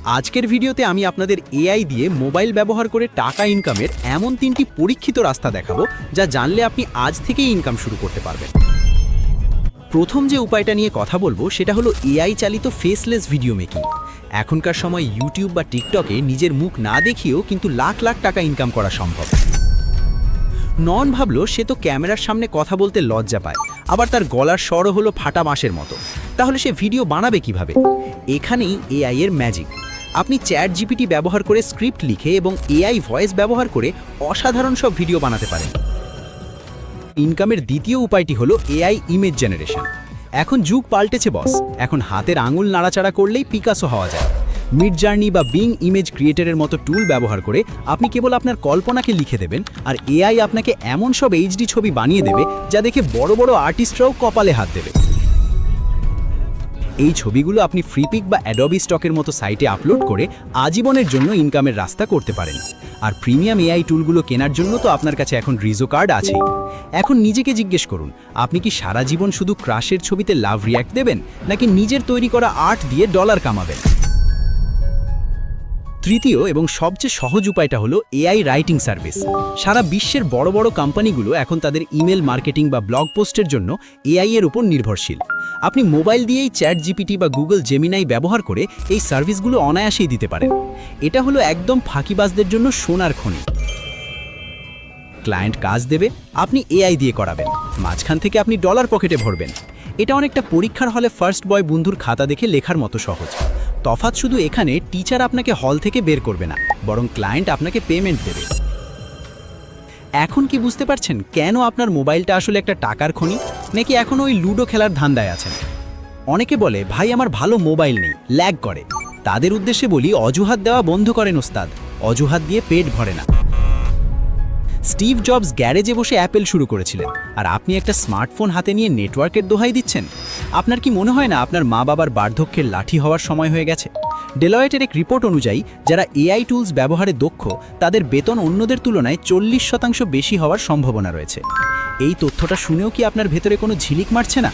আজকের ভিডিওতে আমি আপনাদের এআই দিয়ে মোবাইল ব্যবহার করে টাকা ইনকামের এমন 3টি পরীক্ষিত রাস্তা দেখাবো যা জানলে আপনি আজ থেকেই ইনকাম শুরু করতে পারবেন। প্রথম যে উপায়টা নিয়ে কথা বলবো সেটা হলো এআই চালিত ফেসলেস ভিডিও মেকিং। এখনকার সময় ইউটিউব বা টিকটকে নিজের মুখ না দেখিয়েও কিন্তু লাখ লাখ টাকা ইনকাম করা সম্ভব। নন ভাবলো সে তো ক্যামেরার সামনে কথা বলতে লজ্জা পায়, আবার তার গলার স্বরও হলো ফাটা বাঁশের মতো। তাহলে সে ভিডিও বানাবে কিভাবে? এখানেই এআই এর ম্যাজিক। আপনি চ্যাট জিপিটি ব্যবহার করে স্ক্রিপ্ট লিখে এবং এআই ভয়েস ব্যবহার করে অসাধারণ সব ভিডিও বানাতে পারেন। ইনকামের দ্বিতীয় উপায়টি হলো এআই ইমেজ জেনারেশন। এখন যুগ পাল্টেছে বস, এখন হাতের আঙুল নাড়াচাড়া করলেই পিকাসো হওয়া যায়। মিডজার্নি বা বিং ইমেজ ক্রিয়েটরের মতো টুল ব্যবহার করে আপনি কেবল আপনার কল্পনাকে লিখে দেবেন আর এআই আপনাকে এমন সব এইচডি ছবি বানিয়ে দেবে যা দেখে বড় বড় আর্টিস্টরাও কপালে হাত দেবে। এই ছবিগুলো আপনি ফ্রিপিক বা অ্যাডোবি স্টকের মতো সাইটে আপলোড করে আজীবনের জন্য ইনকামের রাস্তা করতে পারেন। আর প্রিমিয়াম এআই টুলগুলো কেনার জন্য তো আপনার কাছে এখন রিজো কার্ড আছেই। এখন নিজেকে জিজ্ঞেস করুন, আপনি কি সারা জীবন শুধু ক্রাশের ছবিতে লাভ রিয়্যাক্ট দেবেন, নাকি নিজের তৈরি করা আর্ট দিয়ে ডলার কামাবেন? তৃতীয় এবং সবচেয়ে সহজ উপায়টা হলো এআই রাইটিং সার্ভিস। সারা বিশ্বের বড় বড় কোম্পানিগুলো এখন তাদের ইমেল মার্কেটিং বা ব্লগ পোস্টের জন্য এআই এর উপর নির্ভরশীল। আপনি মোবাইল দিয়েই চ্যাট জিপিটি বা গুগল জেমিনাই ব্যবহার করে এই সার্ভিসগুলো অনায়াসেই দিতে পারেন। এটা হলো একদম ফাঁকিবাজদের জন্য সোনার খনি। ক্লায়েন্ট কাজ দেবে, আপনি এআই দিয়ে করাবেন, মাঝখান থেকে আপনি ডলার পকেটে ভরবেন। এটা অনেকটা পরীক্ষার হলে ফার্স্ট বয় বন্ধুর খাতা দেখে লেখার মতো সহজ। তফাৎ শুধু এখানে টিচার আপনাকে হল থেকে বের করবে না, বরং ক্লায়েন্ট আপনাকে পেমেন্ট দেবে। এখন কি বুঝতে পারছেন কেন আপনার মোবাইলটা আসলে একটা টাকার খনি, নাকি এখন ওই লুডো খেলার ধান্দায় আছেন? অনেকে বলে, ভাই আমার ভালো মোবাইল নেই, ল্যাগ করে। তাদের উদ্দেশ্যে বলি, অজুহাত দেওয়া বন্ধ করেন ওস্তাদ, অজুহাত দিয়ে পেট ভরে না। স্টিভ জবস গ্যারেজে বসে অ্যাপেল শুরু করেছিলেন, আর আপনি একটা স্মার্টফোন হাতে নিয়ে নেটওয়ার্কের দোহাই দিচ্ছেন। আপনার কি মনে হয় না আপনার মা বাবার বার্ধক্যের লাঠি হওয়ার সময় হয়ে গেছে? ডেলয়েটের এক রিপোর্ট অনুযায়ী যারা এআই টুলস ব্যবহারে দক্ষ তাদের বেতন অন্যদের তুলনায় 40% বেশি হওয়ার সম্ভাবনা রয়েছে। এই তথ্যটা শুনেও কি আপনার ভেতরে কোনো ঝিলিক মারছে না?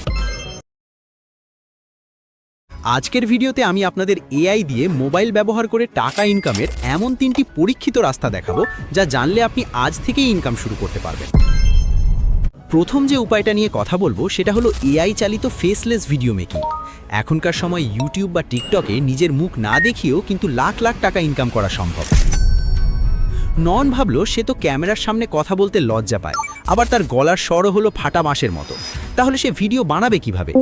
আজকের ভিডিওতে আমি আপনাদের এআই দিয়ে মোবাইল ব্যবহার করে টাকা ইনকামের এমন 3টি পরীক্ষিত রাস্তা দেখাবো যা জানলে আপনি আজ থেকেই ইনকাম শুরু করতে পারবেন। প্রথম যে উপায়টা নিয়ে কথা বলবো সেটা হলো এআই চালিত ফেসলেস ভিডিও মেকিং। এখনকার সময় ইউটিউব বা টিকটকে নিজের মুখ না দেখিয়েও কিন্তু লাখ লাখ টাকা ইনকাম করা সম্ভব। নন ভাবলো সে তো ক্যামেরার সামনে কথা বলতে লজ্জা পায়, আবার তার গলার স্বরও হলো ফাটা বাঁশের মতো। তাহলে সে ভিডিও বানাবে কিভাবে?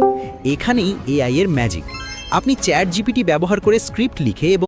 এখানেই এআই এর ম্যাজিক। আপনি চ্যাট জিপিটি ব্যবহার করে স্ক্রিপ্ট লিখে এবং